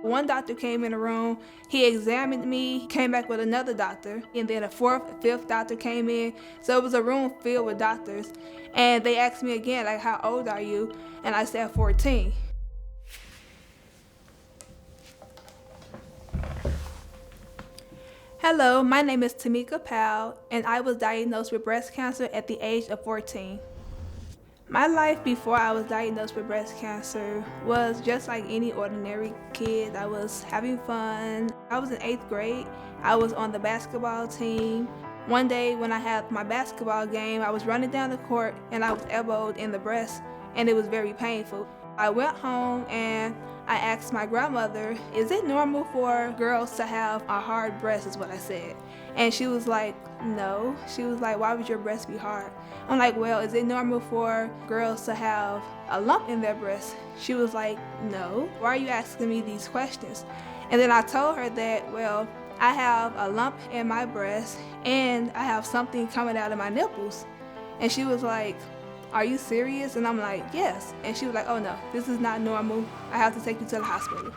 One doctor came in the room, he examined me, came back with another doctor, and then a fourth, fifth doctor came in. So it was a room filled with doctors. And they asked me again, like, how old are you? And I said 14. Hello, my name is Tamekia, and I was diagnosed with breast cancer at the age of 14. My life before I was diagnosed with breast cancer was just like any ordinary kid. I was having fun. I was in 8th grade. I was on the basketball team. One day when I had my basketball game, I was running down the court and I was elbowed in the breast, and it was very painful. I went home and I asked my grandmother, is it normal for girls to have a hard breast, is what I said. And she was like, no. She was like, why would your breast be hard? I'm like, well, is it normal for girls to have a lump in their breast? She was like, no. Why are you asking me these questions? And then I told her that, well, I have a lump in my breast and I have something coming out of my nipples. And she was like, are you serious? And I'm like, yes. And she was like, oh no, this is not normal. I have to take you to the hospital.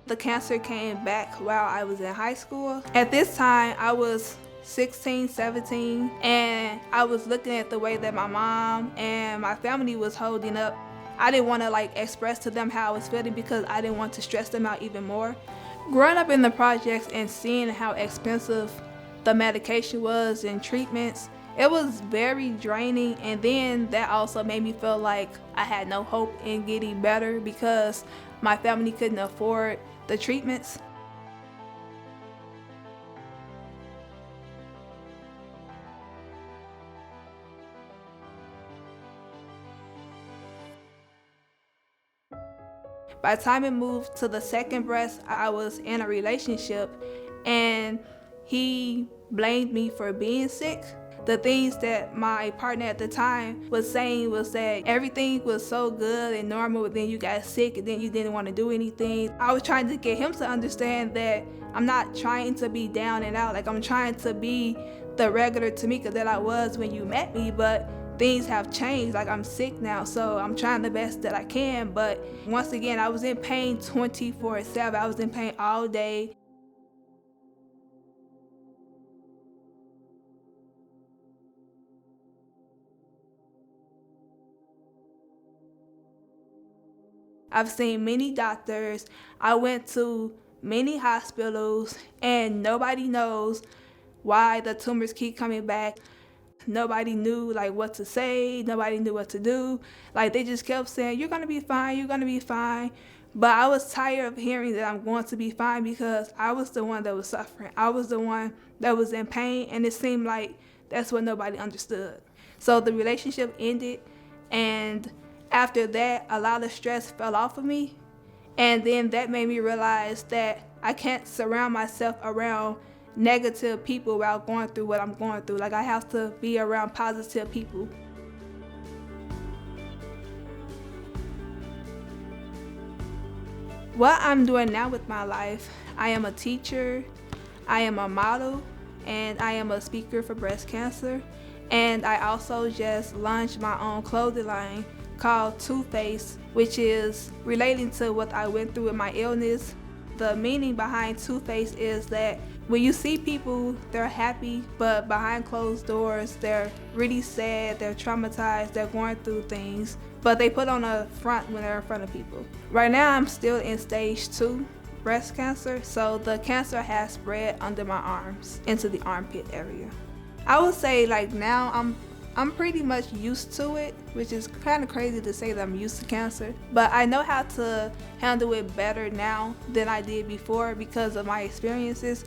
The cancer came back while I was in high school. At this time, I was 16, 17, and I was looking at the way that my mom and my family was holding up. I didn't want to express to them how I was feeling because I didn't want to stress them out even more. Growing up in the projects and seeing how expensive the medication was and treatments, it was very draining, and then that also made me feel like I had no hope in getting better because my family couldn't afford the treatments. By the time it moved to the second breast, I was in a relationship and he blamed me for being sick. The things that my partner at the time was saying was that everything was so good and normal, but then you got sick and then you didn't want to do anything. I was trying to get him to understand that I'm not trying to be down and out. I'm trying to be the regular Tamekia that I was when you met me, but things have changed. I'm sick now, so I'm trying the best that I can. But once again, I was in pain 24/7. I was in pain all day. I've seen many doctors. I went to many hospitals, and nobody knows why the tumors keep coming back. Nobody knew what to say. Nobody knew what to do. They just kept saying, you're gonna be fine, you're gonna be fine. But I was tired of hearing that I'm going to be fine because I was the one that was suffering. I was the one that was in pain, and it seemed like that's what nobody understood. So the relationship ended, and after that, a lot of stress fell off of me. And then that made me realize that I can't surround myself around negative people while going through what I'm going through. I have to be around positive people. What I'm doing now with my life, I am a teacher, I am a model, and I am a speaker for breast cancer. And I also just launched my own clothing line called Two-Face, which is relating to what I went through with my illness. The meaning behind Two-Face is that when you see people, they're happy, but behind closed doors, they're really sad, they're traumatized, they're going through things, but they put on a front when they're in front of people. Right now, I'm still in stage 2 breast cancer, so the cancer has spread under my arms into the armpit area. I would say now I'm pretty much used to it, which is kind of crazy to say that I'm used to cancer, but I know how to handle it better now than I did before because of my experiences.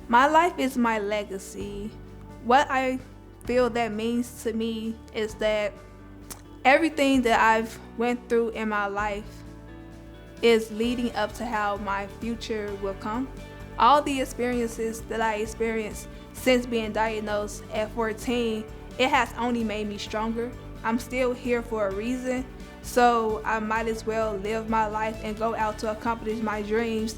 My life is my legacy. What I feel that means to me is that everything that I've went through in my life is leading up to how my future will come. All the experiences that I experienced since being diagnosed at 14, it has only made me stronger. I'm still here for a reason, So I might as well live my life and go out to accomplish my dreams.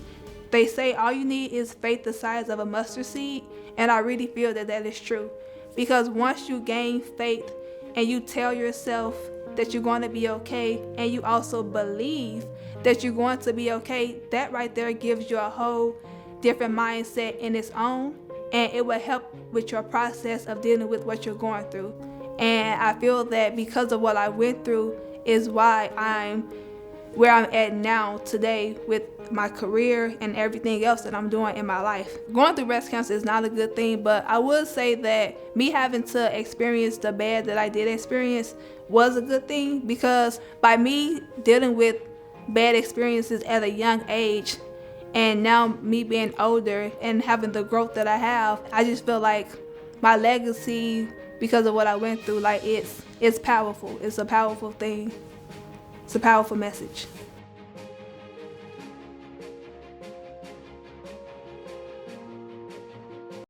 They say all you need is faith the size of a mustard seed, and I really feel that that is true. Because once you gain faith and you tell yourself that you're going to be okay, and you also believe that you're going to be okay, that right there gives you a whole different mindset in its own, and it will help with your process of dealing with what you're going through. And I feel that because of what I went through is why I'm where I'm at now today with my career and everything else that I'm doing in my life. Going through breast cancer is not a good thing, but I would say that me having to experience the bad that I did experience was a good thing, because by me dealing with bad experiences at a young age, and now me being older and having the growth that I have, I just feel like my legacy, because of what I went through, like it's powerful. It's a powerful thing. It's a powerful message.